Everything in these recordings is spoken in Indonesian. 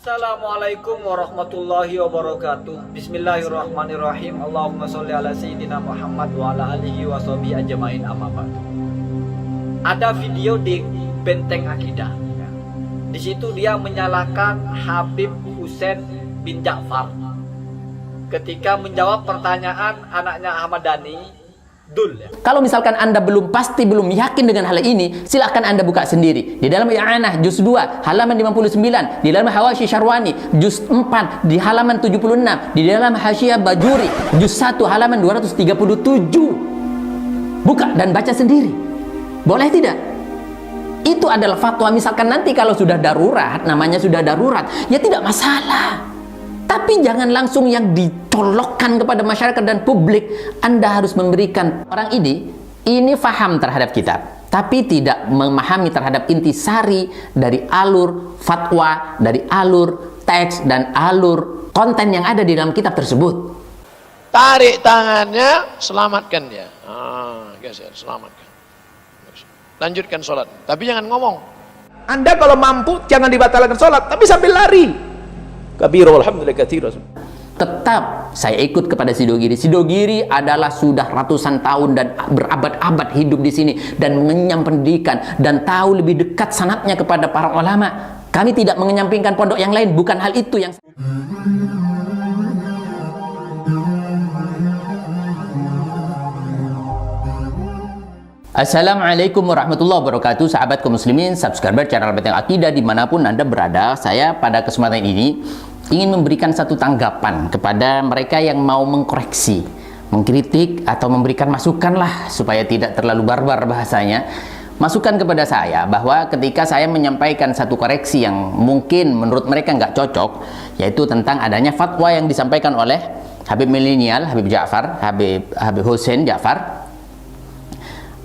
Assalamualaikum warahmatullahi wabarakatuh. Bismillahirrahmanirrahim. Allahumma sholli ala sayyidina Muhammad wa ala alihi wa sahbihi ajmain, amma ba'du. Ada video di Benteng Akidah. Di situ dia menyalahkan Habib Husain bin Ja'far ketika menjawab pertanyaan anaknya Ahmad Dhani, Dul. Kalau misalkan Anda belum yakin dengan hal ini, silahkan Anda buka sendiri. Di dalam I'anah juz 2 halaman 59, di dalam Hawashi Syarwani juz 4 di halaman 76, di dalam Hasyiah Bajuri juz 1 halaman 237. Buka dan baca sendiri. Boleh tidak? Itu adalah fatwa. Misalkan nanti kalau sudah darurat, namanya sudah darurat, ya tidak masalah. Tapi jangan langsung yang dicolokkan kepada masyarakat dan publik. Anda harus memberikan orang ini faham terhadap kitab, tapi tidak memahami terhadap intisari dari alur fatwa, dari alur teks dan alur konten yang ada di dalam kitab tersebut. Tarik tangannya, selamatkan dia. Geser, selamatkan. Lanjutkan sholat, tapi jangan ngomong. Anda kalau mampu jangan dibatalkan sholat, tapi sambil lari. Kabiro, alhamdulillah katsira. Tetap saya ikut kepada Sidogiri. Sidogiri adalah sudah ratusan tahun dan berabad-abad hidup di sini dan mengenyam pendidikan dan tahu lebih dekat sanadnya kepada para ulama. Kami tidak mengenyampingkan pondok yang lain, bukan hal itu yang Assalamualaikum warahmatullahi wabarakatuh, sahabat kaum muslimin, subscriber channel Benteng Akidah dimanapun Anda berada. Saya pada kesempatan ini ingin memberikan satu tanggapan kepada mereka yang mau mengkoreksi, mengkritik atau memberikan masukan lah, supaya tidak terlalu barbar bahasanya. Masukan kepada saya bahwa ketika saya menyampaikan satu koreksi yang mungkin menurut mereka nggak cocok, yaitu tentang adanya fatwa yang disampaikan oleh Habib milenial, Habib Ja'far, Habib Husain Ja'far,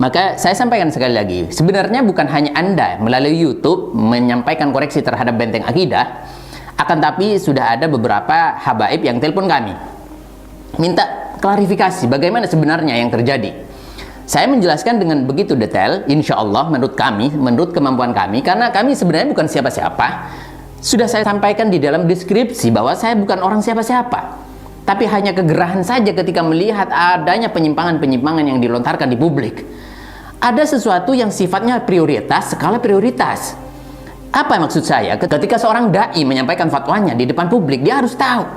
maka saya sampaikan sekali lagi, sebenarnya bukan hanya Anda melalui YouTube menyampaikan koreksi terhadap Benteng Akidah, akan tapi sudah ada beberapa habaib yang telepon kami minta klarifikasi bagaimana sebenarnya yang terjadi. Saya menjelaskan dengan begitu detail, insya Allah menurut kami, menurut kemampuan kami, karena kami sebenarnya bukan siapa-siapa. Sudah saya sampaikan di dalam deskripsi bahwa saya bukan orang siapa-siapa, tapi hanya kegerahan saja ketika melihat adanya penyimpangan-penyimpangan yang dilontarkan di publik. Ada sesuatu yang sifatnya prioritas, skala prioritas. Apa maksud saya? Ketika seorang da'i menyampaikan fatwanya di depan publik, dia harus tahu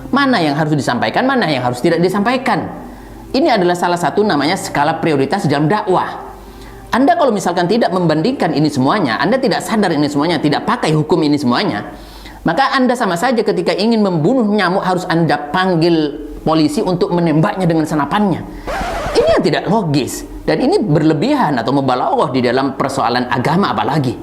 mana yang harus disampaikan, mana yang harus tidak disampaikan. Ini adalah salah satu namanya skala prioritas dalam dakwah. Anda kalau misalkan tidak membandingkan ini semuanya, Anda tidak sadar ini semuanya, tidak pakai hukum ini semuanya, maka Anda sama saja ketika ingin membunuh nyamuk harus Anda panggil polisi untuk menembaknya dengan senapannya. Ini yang tidak logis. Dan ini berlebihan atau mubalaghah di dalam persoalan agama apalagi.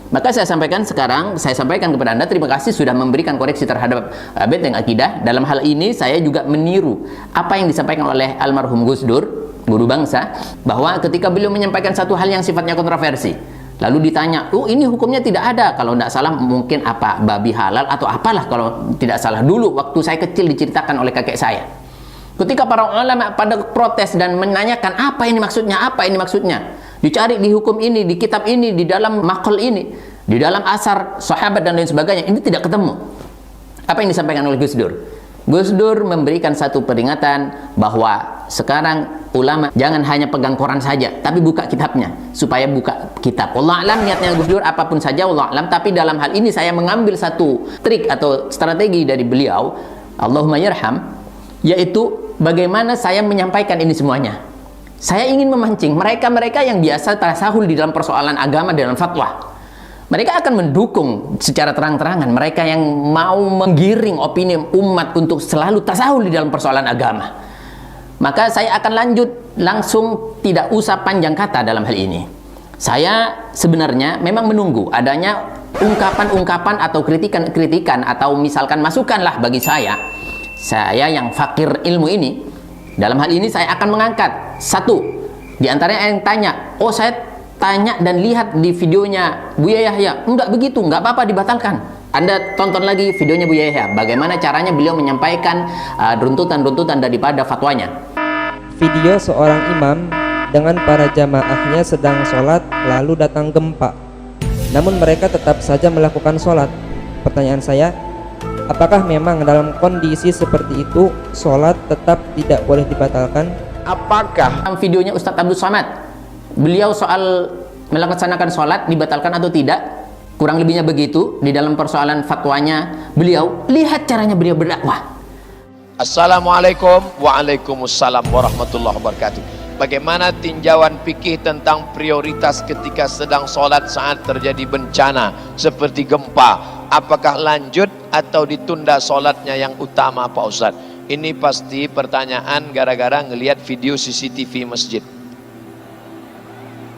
Maka saya sampaikan sekarang, saya sampaikan kepada Anda, terima kasih sudah memberikan koreksi terhadap Benteng Akidah. Dalam hal ini saya juga meniru apa yang disampaikan oleh almarhum Gus Dur, guru bangsa, bahwa ketika beliau menyampaikan satu hal yang sifatnya kontroversi, lalu ditanya, oh ini hukumnya tidak ada, kalau tidak salah mungkin apa, babi halal atau apalah kalau tidak salah. Dulu waktu saya kecil diceritakan oleh kakek saya. Ketika para ulama pada protes dan menanyakan apa ini maksudnya, dicari di hukum ini, di kitab ini, di dalam maqal ini, di dalam asar sahabat dan lain sebagainya, ini tidak ketemu. Apa yang disampaikan oleh Gus Dur? Gus Dur memberikan satu peringatan bahwa sekarang ulama jangan hanya pegang koran saja, tapi buka kitabnya, supaya buka kitab. Wallah alam niatnya Gus Dur apapun saja, wallah alam. Tapi dalam hal ini saya mengambil satu trik atau strategi dari beliau, Allahumma yarham, yaitu bagaimana saya menyampaikan ini semuanya. Saya ingin memancing mereka-mereka yang biasa tasahul di dalam persoalan agama dalam fatwa. Mereka akan mendukung secara terang-terangan mereka yang mau menggiring opini umat untuk selalu tasahul di dalam persoalan agama. Maka saya akan lanjut langsung, tidak usah panjang kata dalam hal ini. Saya sebenarnya memang menunggu adanya ungkapan-ungkapan atau kritikan-kritikan atau misalkan masukanlah bagi saya yang fakir ilmu ini. Dalam hal ini saya akan mengangkat satu di antaranya yang tanya, oh saya tanya dan lihat di videonya Buya Yahya, enggak begitu, enggak apa-apa dibatalkan. Anda tonton lagi videonya Buya Yahya, bagaimana caranya beliau menyampaikan runtutan-runtutan daripada fatwanya. Video seorang imam dengan para jamaahnya sedang sholat lalu datang gempa, namun mereka tetap saja melakukan sholat. pertanyaan saya, apakah memang dalam kondisi seperti itu sholat tetap tidak boleh dibatalkan? Apakah Dalam videonya Ustadz Abdul Somad, beliau soal melaksanakan sholat dibatalkan atau tidak, kurang lebihnya begitu. Di dalam persoalan fatwanya beliau, lihat caranya beliau berdakwah. Assalamualaikum. Waalaikumsalam warahmatullahi wabarakatuh. Bagaimana tinjauan fikih tentang prioritas ketika sedang sholat saat terjadi bencana seperti gempa? Apakah lanjut atau ditunda sholatnya yang utama Pak Ustadz? Ini pasti pertanyaan gara-gara ngelihat video CCTV masjid.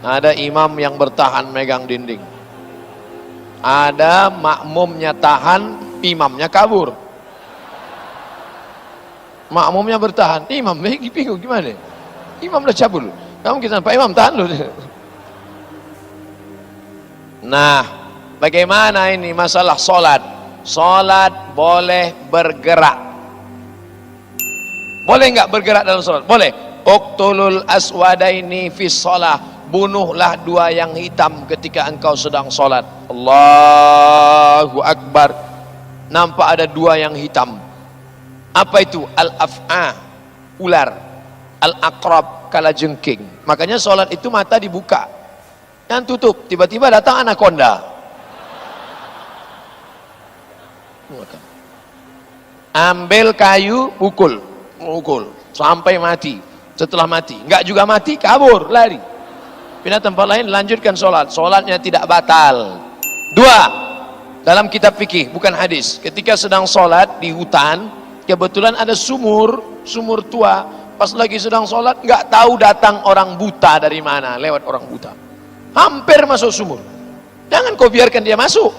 Ada imam yang bertahan megang dinding. Ada makmumnya tahan, imamnya kabur. Makmumnya bertahan, imam bingung gimana? Imam udah cabul. Kamu kita Pak Imam tahan loh. Nah, bagaimana ini masalah sholat? Sholat boleh bergerak. Boleh nggak bergerak dalam sholat? Boleh. Uqtulul aswadaini fi sholah. Bunuhlah dua yang hitam ketika engkau sedang sholat. Allahu Akbar. Nampak ada dua yang hitam. Apa itu? Al-af'ah, ular. Al-aqrab, kalajengking. Makanya sholat itu mata dibuka. Yang tutup, tiba-tiba datang anaconda. Ambil kayu, pukul sampai mati. Setelah mati, enggak juga mati, kabur, lari, pindah tempat lain, lanjutkan sholat. Sholatnya tidak batal. Dua, dalam kitab fikih, bukan hadis, ketika sedang sholat di hutan, kebetulan ada sumur tua, pas lagi sedang sholat, enggak tahu datang orang buta dari mana, lewat orang buta, hampir masuk sumur. Jangan kau biarkan dia masuk,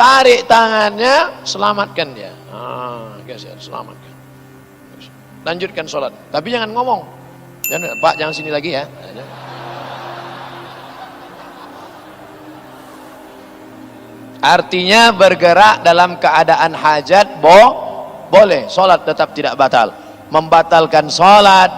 tarik tangannya, selamatkan dia. Geser, selamatkan. Lanjutkan sholat. Tapi jangan ngomong. Pak, jangan sini lagi ya. Artinya bergerak dalam keadaan hajat boleh. Sholat tetap tidak batal. Membatalkan sholat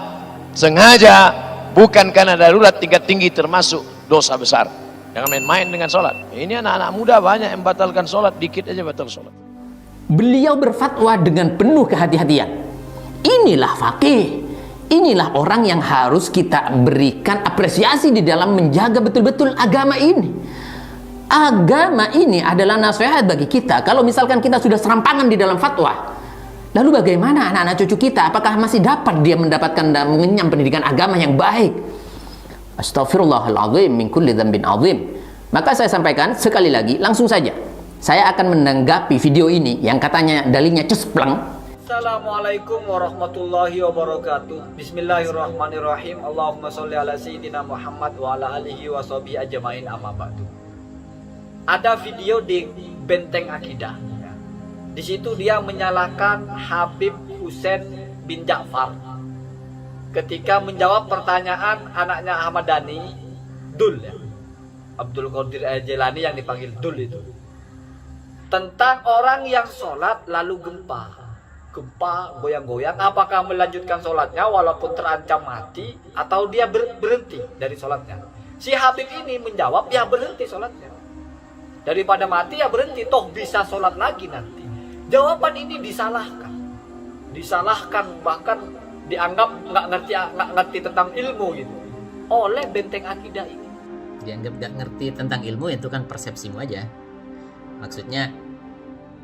sengaja bukan karena darurat tingkat tinggi termasuk dosa besar. Jangan main-main dengan sholat. Ini anak-anak muda banyak yang batalkan sholat, dikit aja batal sholat. Beliau berfatwa dengan penuh kehati-hatian. Inilah faqih, inilah orang yang harus kita berikan apresiasi di dalam menjaga betul-betul agama ini. Agama ini adalah nasihat bagi kita. Kalau misalkan kita sudah serampangan di dalam fatwa, lalu bagaimana anak-anak cucu kita? Apakah masih dapat dia mendapatkan dan mengenyam pendidikan agama yang baik? Astaghfirullahaladzim min kulli dzambin azim. Maka saya sampaikan sekali lagi, langsung saja saya akan menanggapi video ini yang katanya dalilnya cespleng. Assalamualaikum warahmatullahi wabarakatuh. Bismillahirrahmanirrahim. Allahumma sholli ala sayyidina Muhammad wa ala alihi wa sahbihi ajmain, amma ba'du. Ada video di Benteng Akidah. Di situ dia menyalahkan Habib Husain bin Ja'far ketika menjawab pertanyaan anaknya Ahmad Dhani, Dul ya, Abdul Qadir Jailani yang dipanggil Dul itu, tentang orang yang sholat lalu gempa goyang-goyang, apakah melanjutkan sholatnya walaupun terancam mati atau dia berhenti dari sholatnya. Si Habib ini menjawab, ya berhenti sholatnya, daripada mati ya berhenti, toh bisa sholat lagi nanti. Jawaban ini disalahkan, bahkan dianggap nggak ngerti tentang ilmu gitu oleh Benteng Akidah ini. Dianggap nggak ngerti tentang ilmu, itu kan persepsimu aja. Maksudnya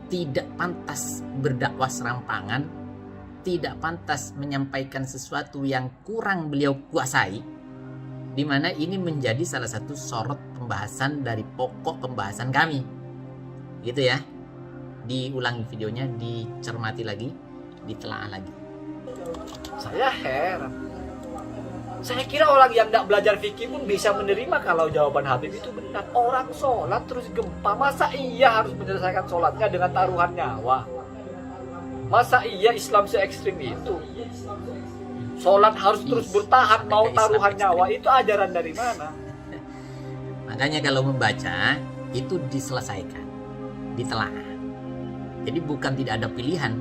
tidak pantas berdakwah serampangan, tidak pantas menyampaikan sesuatu yang kurang beliau kuasai, di mana ini menjadi salah satu sorot pembahasan dari pokok pembahasan kami. Gitu ya. Diulangi videonya, dicermati lagi, ditelaah lagi. Saya heran. Saya kira orang yang tidak belajar fikih pun bisa menerima kalau jawaban Habib itu benar. Orang sholat terus gempa, masa iya harus menyelesaikan sholatnya dengan taruhan nyawa? Masa iya Islam se-ekstrim itu? Sholat harus terus bertahan, mau taruhan nyawa, itu ajaran dari mana? Makanya kalau membaca itu diselesaikan, ditelaah. Jadi bukan tidak ada pilihan.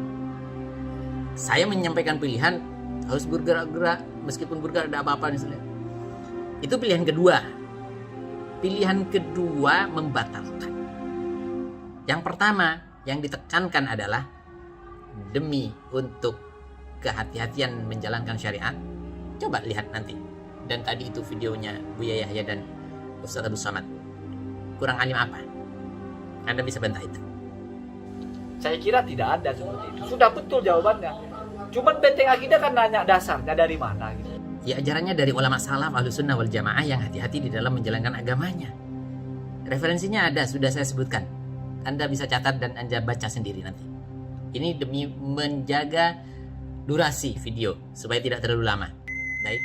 Saya menyampaikan pilihan harus bergerak-gerak, meskipun bergerak ada apa-apa misalnya. Itu pilihan kedua. Pilihan kedua membatalkan. Yang pertama yang ditekankan adalah demi untuk kehati-hatian menjalankan syariat. Coba lihat nanti. Dan tadi itu videonya Buya Yahya dan Ustaz Abdul Somad. Kurang alim apa? Anda bisa bantah itu? Saya kira tidak ada seperti itu. Sudah betul jawabannya. Cuman benteng akidah kan nanya dasarnya dari mana gitu. Ya ajarannya dari ulama salaf Ahlussunnah wal Jamaah yang hati-hati di dalam menjalankan agamanya. Referensinya ada, sudah saya sebutkan. Anda bisa catat dan Anda baca sendiri nanti. Ini demi menjaga durasi video supaya tidak terlalu lama. Baik.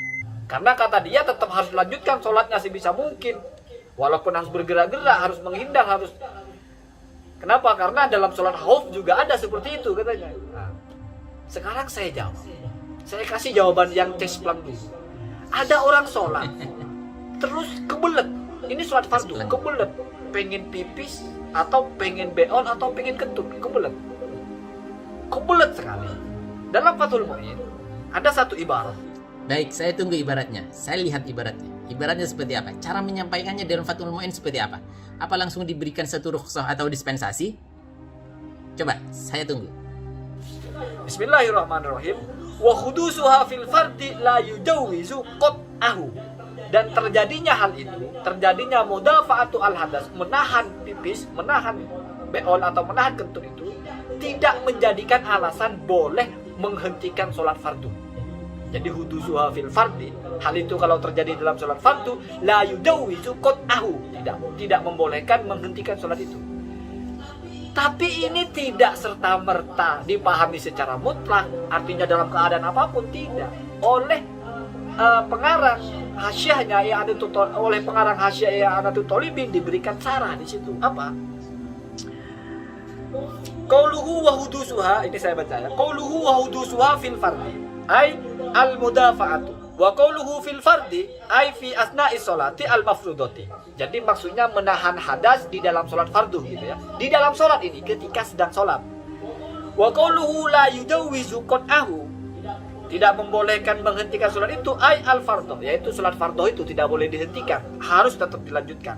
Karena kata dia tetap harus lanjutkan sholatnya sebisa mungkin. Walaupun harus bergerak-gerak, harus menghindar, harus... Kenapa? Karena dalam sholat khauf juga ada seperti itu katanya. Nah, sekarang saya jawab. Saya kasih jawaban yang cesplak dulu. Ada orang sholat, terus kebelet. Ini sholat fardu, kebelet. Pengen pipis, atau pengen beol, atau pengen kentut, kebelet. Kebelet sekali. Dalam Fathul Mu'in, ada satu ibarat. Baik, saya tunggu ibaratnya. Saya lihat ibaratnya. Ibaratnya seperti apa? Cara menyampaikannya dalam Fathul Mu'in seperti apa? Apa langsung diberikan satu rukhsah atau dispensasi? Coba, saya tunggu. Bismillahirrahmanirrahim. Wa khudusuha fil fardi la yujawizu qat'ahu. Dan terjadinya hal itu, terjadinya mudafa'atu al-hadas, menahan pipis, menahan beol atau menahan kentut itu tidak menjadikan alasan boleh menghentikan sholat fardu. Jadi hudusuha fil fardi, hal itu kalau terjadi dalam sholat fardu, la yujawizu qat'ahu, tidak membolehkan menghentikan sholat itu. Tapi ini tidak serta-merta dipahami secara mutlak, artinya dalam keadaan apapun tidak. Oleh pengarang hasyiahnya oleh pengarang hasyiah I'anatul Thalibin diberikan sarah di situ. Apa? Qauluhu wa hudusuha, ini saya baca ya. Qauluhu wa hudusuha fil fardi ay al mudafa'atu wa qauluhu fil fardi ay fi asna'is sholati al mafrudati. Jadi maksudnya menahan hadas di dalam sholat fardu gitu ya. Di dalam sholat ini ketika sedang sholat. Wa qauluhu la yujawizu qat'ahu, tidak membolehkan menghentikan sholat itu ay al fardhu, yaitu sholat fardu itu tidak boleh dihentikan, harus tetap dilanjutkan.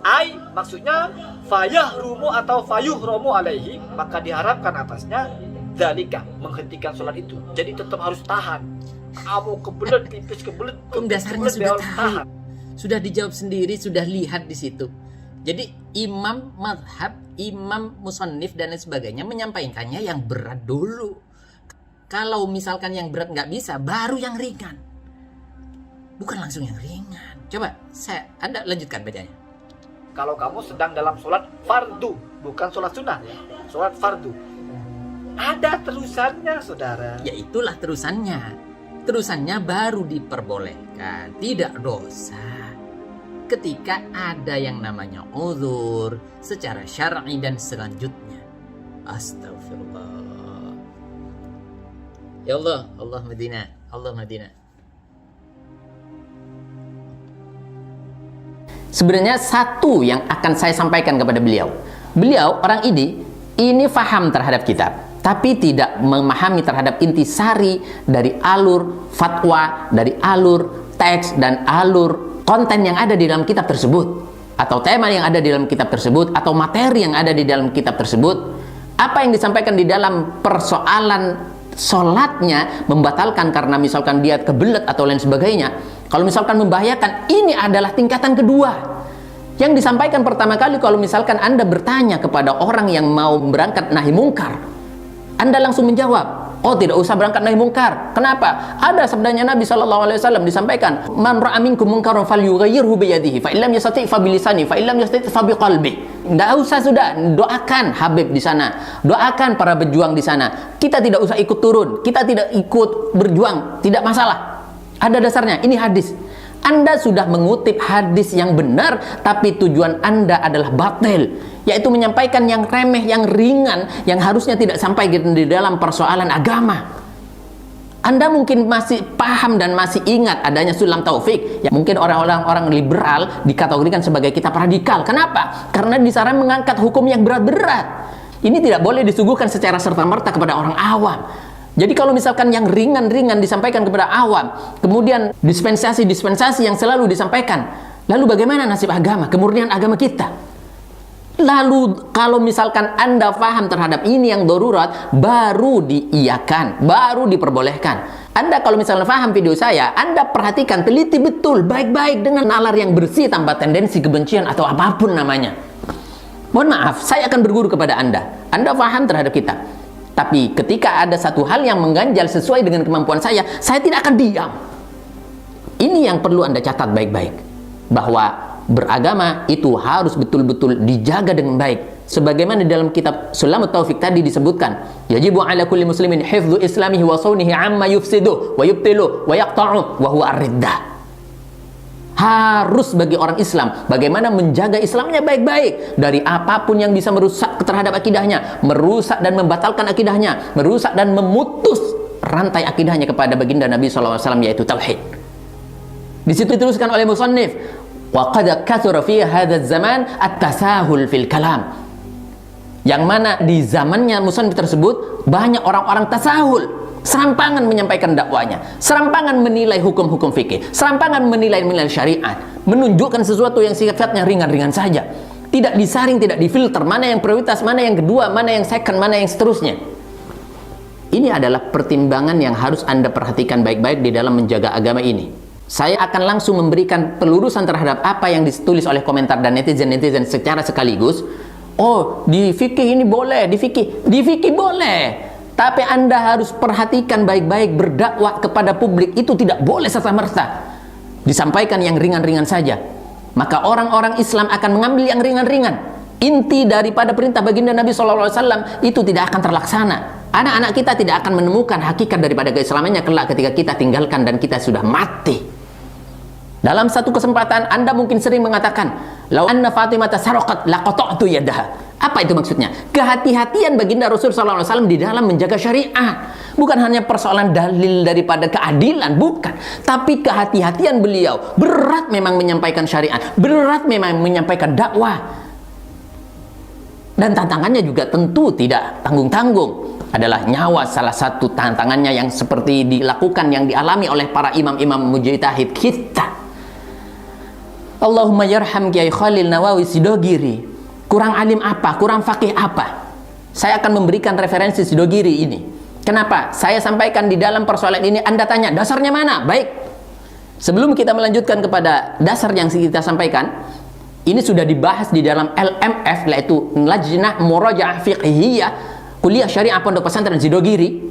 Ay maksudnya fayahrumu atau fayuhramu alaihi, maka diharapkan atasnya dzalika, menghentikan sholat itu. Jadi tetap harus tahan. Kamu kebelet pipis, kebelet Dasarnya sudah beol, tahu. tahan. Sudah dijawab sendiri, sudah lihat di situ. Jadi imam madhab, imam musannif dan lain sebagainya menyampaikannya yang berat dulu. Kalau misalkan yang berat nggak bisa, baru yang ringan. Bukan langsung yang ringan. Coba, Anda lanjutkan bacanya. Kalau kamu sedang dalam sholat fardu, bukan sholat sunnah ya, sholat fardu, ada terusannya saudara. Ya itulah terusannya. Terusannya baru diperbolehkan, tidak dosa. Ketika ada yang namanya uzur secara syar'i dan selanjutnya. Astagfirullah. Ya Allah, Allah Madinah, Allah Madinah. Sebenarnya satu yang akan saya sampaikan kepada beliau. Beliau orang ini faham terhadap kitab, tapi tidak memahami terhadap intisari dari alur fatwa, dari alur teks dan alur konten yang ada di dalam kitab tersebut, atau tema yang ada di dalam kitab tersebut, atau materi yang ada di dalam kitab tersebut. Apa yang disampaikan di dalam persoalan sholatnya membatalkan karena misalkan dia kebelet atau lain sebagainya. Kalau misalkan membahayakan, ini adalah tingkatan kedua. Yang disampaikan pertama kali kalau misalkan Anda bertanya kepada orang yang mau berangkat nahi mungkar, Anda langsung menjawab, oh tidak usah berangkat nahi mungkar. Kenapa? Ada sabdanya Nabi SAW disampaikan, man ra'a minkum munkaran falyughayyirhu biyadihi, fa illam yastati' fa bilisani, fa illam yastati' fa biqalbi. Tidak usah, sudah doakan Habib di sana, doakan para berjuang di sana. Kita tidak usah ikut turun, kita tidak ikut berjuang, tidak masalah. Ada dasarnya, ini hadis. Anda sudah mengutip hadis yang benar, tapi tujuan Anda adalah batil, yaitu menyampaikan yang remeh, yang ringan, yang harusnya tidak sampai di dalam persoalan agama. Anda mungkin masih paham dan masih ingat adanya Sulam Taufik. Ya, mungkin orang liberal dikategorikan sebagai kitab radikal. Kenapa? Karena di sana mengangkat hukum yang berat-berat. Ini tidak boleh disuguhkan secara serta-merta kepada orang awam. Jadi kalau misalkan yang ringan-ringan disampaikan kepada awam, kemudian dispensasi-dispensasi yang selalu disampaikan, lalu bagaimana nasib agama, kemurnian agama kita? Lalu kalau misalkan Anda paham terhadap ini yang darurat, baru diiyakan, baru diperbolehkan. Anda kalau misalnya paham video saya, Anda perhatikan, teliti betul, baik-baik dengan nalar yang bersih tanpa tendensi kebencian atau apapun namanya. Mohon maaf, saya akan berguru kepada Anda. Anda paham terhadap kita. Tapi ketika ada satu hal yang mengganjal sesuai dengan kemampuan saya tidak akan diam. Ini yang perlu Anda catat baik-baik. Bahwa beragama itu harus betul-betul dijaga dengan baik. Sebagaimana di dalam kitab Sulamut Taufik tadi disebutkan, yajibu ala kulli muslimin hifdzu islamihi wa sawnihi amma yufsidu wa yubtilu wa yaqta'u wa huwa ar-riddah. Harus bagi orang Islam bagaimana menjaga Islamnya baik-baik dari apapun yang bisa merusak terhadap akidahnya, merusak dan membatalkan akidahnya, merusak dan memutus rantai akidahnya kepada baginda Nabi SAW, yaitu tauhid. Di situ diteruskan oleh musannif, wa qad kathura fi hadzal zaman at-tasahul fil kalam. Yang mana di zamannya musannif tersebut banyak orang-orang tasahul, serampangan menyampaikan dakwanya, serampangan menilai hukum-hukum fikih, serampangan menilai syariat, menunjukkan sesuatu yang sifatnya ringan-ringan saja, tidak disaring, tidak difilter, mana yang prioritas, mana yang kedua, mana yang second, mana yang seterusnya. Ini adalah pertimbangan yang harus Anda perhatikan baik-baik di dalam menjaga agama ini. Saya akan langsung memberikan pelurusan terhadap apa yang ditulis oleh komentar dan netizen-netizen secara sekaligus. Oh, di fikih ini boleh, di fikih boleh. Tapi Anda harus perhatikan baik-baik, berdakwah kepada publik itu tidak boleh serta-merta disampaikan yang ringan-ringan saja. Maka orang-orang Islam akan mengambil yang ringan-ringan. Inti daripada perintah baginda Nabi SAW itu tidak akan terlaksana. Anak-anak kita tidak akan menemukan hakikat daripada keislamannya kelak ketika kita tinggalkan dan kita sudah mati. Dalam satu kesempatan Anda mungkin sering mengatakan, "Lau anna Fatimah tasaraqat laqata'tu yadaha." Apa itu maksudnya? Kehati-hatian baginda Rasul SAW di dalam menjaga syariat. Bukan hanya persoalan dalil daripada keadilan, bukan. Tapi kehati-hatian beliau. Berat memang menyampaikan syariat. Berat memang menyampaikan dakwah. Dan tantangannya juga tentu tidak tanggung-tanggung. Adalah nyawa salah satu tantangannya yang seperti dilakukan, yang dialami oleh para imam-imam mujtahid kita. Allahumma yarham Kiai Khalil Nawawi Sidogiri. Kurang alim apa? Kurang fakih apa? Saya akan memberikan referensi Sidogiri ini. Kenapa? Saya sampaikan di dalam persoalan ini. Anda tanya, dasarnya mana? Baik. Sebelum kita melanjutkan kepada dasar yang kita sampaikan, ini sudah dibahas di dalam LMF, yaitu Lajnah Murajaah Fiqhiyah Kuliah Syariah Pondok Pesantren Sidogiri.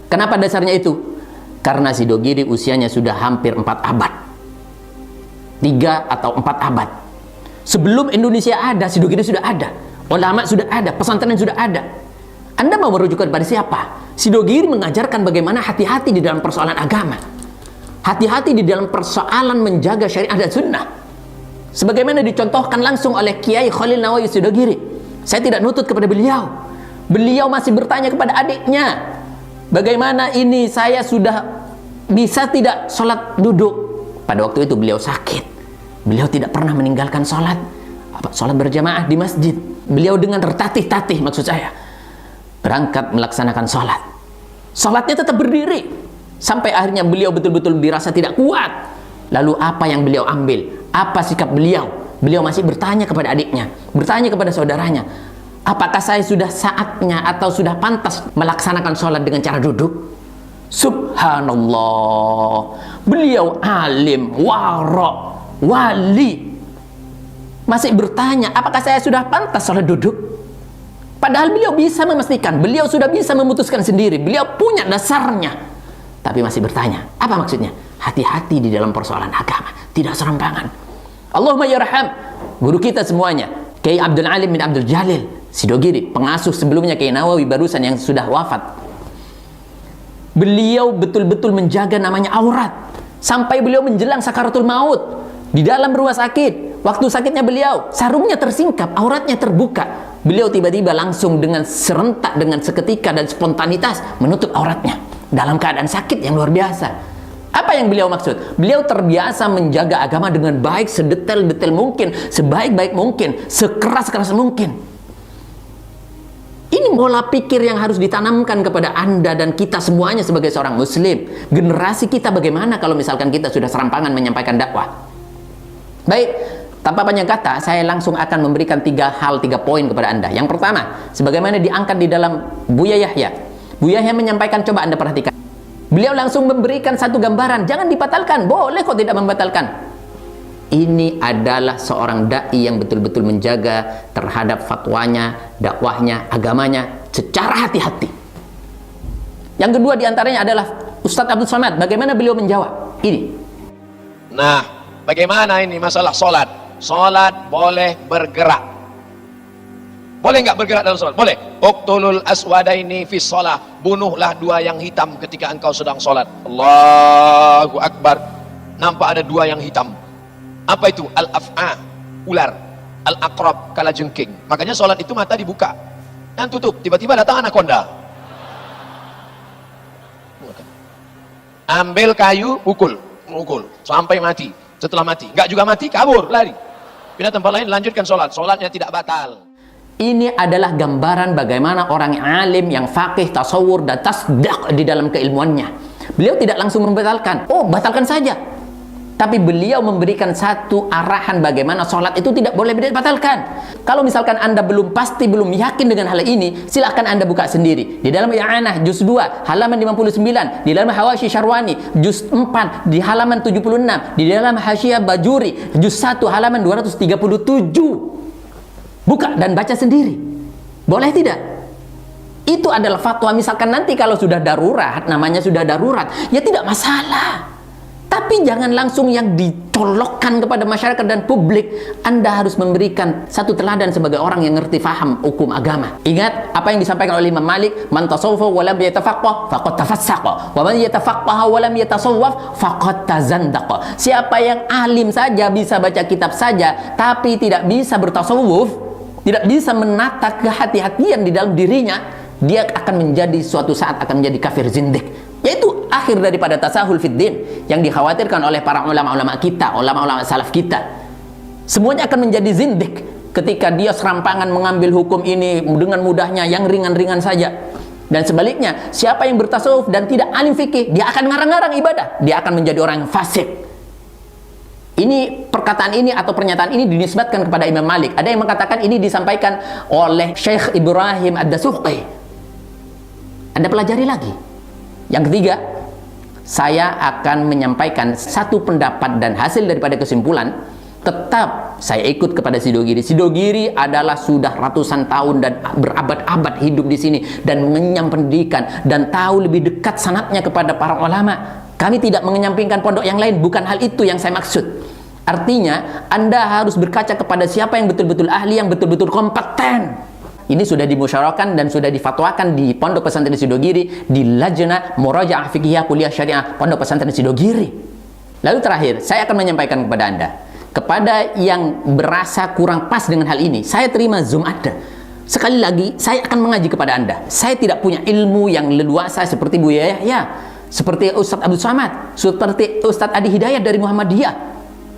Kenapa dasarnya itu? Karena Sidogiri usianya sudah hampir 4 abad. 3 atau 4 abad. Sebelum Indonesia ada, Sidogiri sudah ada. Ulama sudah ada, pesantren sudah ada. Anda mau merujuk kepada siapa? Sidogiri mengajarkan bagaimana hati-hati di dalam persoalan agama. Hati-hati di dalam persoalan menjaga syariat dan sunnah. Sebagaimana dicontohkan langsung oleh Kiai Khalil Nawawi Sidogiri. Saya tidak nutut kepada beliau. Beliau masih bertanya kepada adiknya, bagaimana ini saya sudah bisa tidak sholat duduk? Pada waktu itu beliau sakit. Beliau tidak pernah meninggalkan sholat berjamaah di masjid. Beliau dengan tertatih-tatih, maksud saya, berangkat melaksanakan sholat. Sholatnya tetap berdiri. Sampai akhirnya beliau betul-betul dirasa tidak kuat. Lalu apa yang beliau ambil? Apa sikap beliau? Beliau masih bertanya kepada adiknya, bertanya kepada saudaranya, apakah saya sudah saatnya atau sudah pantas melaksanakan sholat dengan cara duduk? Subhanallah, beliau alim, wara', wali, masih bertanya, apakah saya sudah pantas sholat duduk? Padahal beliau bisa memastikan, beliau sudah bisa memutuskan sendiri, beliau punya dasarnya. Tapi masih bertanya, apa maksudnya? Hati-hati di dalam persoalan agama, tidak serampangan. Allahumma yarham guru kita semuanya, Kiai Abdul Alim bin Abdul Jalil Sidogiri, pengasuh sebelumnya Kiai Nawawi barusan yang sudah wafat. Beliau betul-betul menjaga namanya aurat sampai beliau menjelang sakaratul maut. Di dalam rumah sakit, waktu sakitnya beliau, sarungnya tersingkap, auratnya terbuka. Beliau tiba-tiba langsung dengan serentak, dengan seketika dan spontanitas menutup auratnya dalam keadaan sakit yang luar biasa. Apa yang beliau maksud? Beliau terbiasa menjaga agama dengan baik, sedetail-detail mungkin, sebaik-baik mungkin, sekeras-keras mungkin. Ini pola pikir yang harus ditanamkan kepada Anda dan kita semuanya sebagai seorang muslim. Generasi kita bagaimana kalau misalkan kita sudah serampangan menyampaikan dakwah? Baik, Tanpa banyak kata, saya langsung akan memberikan 3 poin kepada Anda. Yang pertama, sebagaimana diangkat di dalam Buya Yahya. Buya Yahya menyampaikan, coba Anda perhatikan. Beliau langsung memberikan satu gambaran, jangan dibatalkan, boleh kok tidak membatalkan. Ini adalah seorang da'i yang betul-betul menjaga terhadap fatwanya, dakwahnya, agamanya secara hati-hati. Yang kedua diantaranya adalah Ustadz Abdul Somad. Bagaimana beliau menjawab ini? Nah, bagaimana ini masalah sholat? Sholat boleh bergerak. Boleh nggak bergerak dalam sholat? Boleh. Uqtulul aswadaini fi sholat. Bunuhlah 2 yang hitam ketika engkau sedang sholat. Allahu Akbar. Nampak ada 2 yang hitam. Apa itu? Al-af'a, ular. Al-aqrab, kalajengking. Makanya sholat itu mata dibuka, dan tutup. Tiba-tiba datang anakonda. Ambil kayu, pukul sampai mati. Setelah mati, nggak juga mati, kabur, lari. Pindah tempat lain, lanjutkan sholat. Sholatnya tidak batal. Ini adalah gambaran bagaimana orang yang alim, yang faqih, tasawur, dan tasdaq di dalam keilmuannya. Beliau tidak langsung membatalkan. Oh, batalkan saja. Tapi beliau memberikan satu arahan bagaimana sholat itu tidak boleh dibatalkan. Kalau misalkan Anda belum yakin dengan hal ini, silahkan Anda buka sendiri. Di dalam I'anah juz 2 halaman 59, di dalam Hawashi Syarwani juz 4 di halaman 76, di dalam Hasyiah Bajuri juz 1 halaman 237. Buka dan baca sendiri. Boleh tidak? Itu adalah fatwa. Misalkan nanti kalau sudah darurat, namanya sudah darurat, ya tidak masalah. Tapi jangan langsung yang ditolokkan kepada masyarakat dan publik. Anda harus memberikan satu teladan sebagai orang yang ngerti faham hukum agama. Ingat apa yang disampaikan oleh Imam Malik, man tasawwafa wa lam yatafaqqah faqad tafassaqa wa man yatafaqqaha wa lam yatasawwaf faqad tazandaqa. Siapa yang alim saja, bisa baca kitab saja, tapi tidak bisa bertasawuf, tidak bisa menata kehati-hatian di dalam dirinya, dia akan menjadi suatu saat akan menjadi kafir zindik. Yaitu akhir daripada tasahul fiddin yang dikhawatirkan oleh para ulama-ulama kita, ulama-ulama salaf kita. Semuanya akan menjadi zindik ketika dia serampangan mengambil hukum ini dengan mudahnya, yang ringan-ringan saja. Dan sebaliknya, siapa yang bertasawuf dan tidak alim fikih, dia akan ngarang-ngarang ibadah, dia akan menjadi orang yang fasik. Ini perkataan ini atau pernyataan ini dinisbatkan kepada Imam Malik. Ada yang mengatakan ini disampaikan oleh Syekh Ibrahim Ad-Dasuqi. Anda pelajari lagi. Yang ketiga, saya akan menyampaikan satu pendapat dan hasil daripada kesimpulan. Tetap saya ikut kepada Sidogiri. Sidogiri adalah sudah ratusan tahun dan berabad-abad hidup di sini dan mengenyam pendidikan dan tahu lebih dekat sanadnya kepada para ulama. Kami tidak mengenyampingkan pondok yang lain, bukan hal itu yang saya maksud. Artinya, Anda harus berkaca kepada siapa yang betul-betul ahli, yang betul-betul kompeten. Ini sudah dimusyarakan dan sudah difatwakan di Pondok Pesantren Sidogiri, di Lajnah Muraja'ah Fiqhiyah Kuliah Syariah Pondok Pesantren Sidogiri. Lalu terakhir, saya akan menyampaikan kepada Anda, kepada yang berasa kurang pas dengan hal ini, saya terima Zoom Anda. Sekali lagi, saya akan mengaji kepada Anda. Saya tidak punya ilmu yang leluasa seperti Buya Yahya, seperti Ustadz Abdul Somad, seperti Ustadz Adi Hidayat dari Muhammadiyah.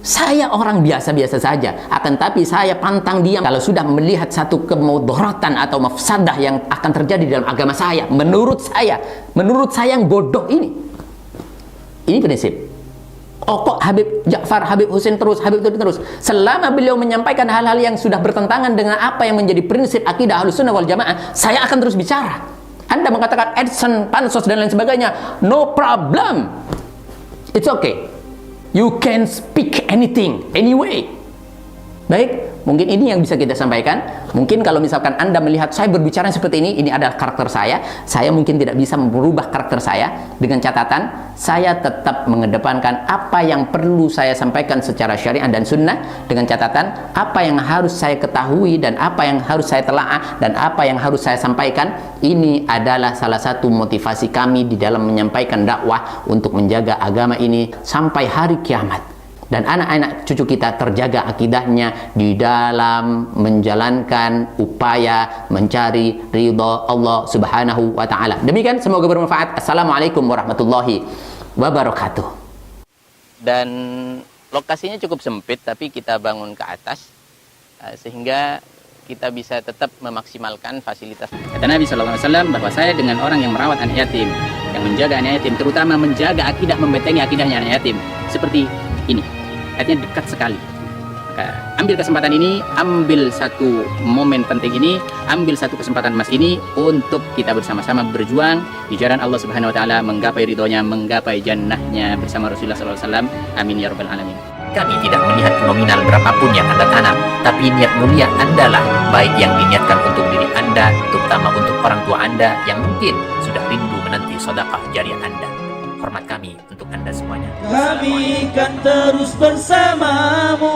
Saya orang biasa-biasa saja, akan tapi saya pantang diam kalau sudah melihat satu kemudaratan atau mafsadah yang akan terjadi dalam agama saya. Menurut saya yang bodoh ini. Ini prinsip. Oh kok Habib Ja'far, Habib Husain terus, Habib terus. Selama beliau menyampaikan hal-hal yang sudah bertentangan dengan apa yang menjadi prinsip akidah Ahlussunnah wal Jamaah, saya akan terus bicara. Anda mengatakan Edson, Pansos dan lain sebagainya, no problem. It's okay. You can speak anything, anyway. Baik, mungkin ini yang bisa kita sampaikan. Mungkin kalau misalkan Anda melihat saya berbicara seperti ini adalah karakter saya mungkin tidak bisa merubah karakter saya. Dengan catatan, saya tetap mengedepankan apa yang perlu saya sampaikan secara syariah dan sunnah. Dengan catatan, apa yang harus saya ketahui dan apa yang harus saya telaah dan apa yang harus saya sampaikan. Ini adalah salah satu motivasi kami di dalam menyampaikan dakwah untuk menjaga agama ini sampai hari kiamat. Dan anak-anak cucu kita terjaga akidahnya di dalam menjalankan upaya mencari ridha Allah Subhanahu wa taala. Demikian, semoga bermanfaat. Assalamualaikum warahmatullahi wabarakatuh. Dan lokasinya cukup sempit, tapi kita bangun ke atas sehingga kita bisa tetap memaksimalkan fasilitas. Kata Nabi SAW bahwa saya dengan orang yang merawat anak yatim, yang menjaga anak yatim, terutama menjaga akidah, membentengi akidahnya anak yatim, seperti ini. Artinya dekat sekali. Ambil kesempatan ini, ambil satu momen penting ini, ambil satu kesempatan emas ini untuk kita bersama-sama berjuang di jalan Allah Subhanahu wa taala, menggapai ridhonya, menggapai jannahnya bersama Rasulullah SAW. Amin ya rabbal alamin. Kami tidak melihat nominal berapapun yang Anda tanam, tapi niat mulia Anda lah, baik yang diniatkan untuk diri Anda, terutama untuk orang tua Anda yang mungkin sudah rindu menanti sedekah jariah Anda. Hormat kami untuk Anda semuanya. Kami kan terus bersamamu.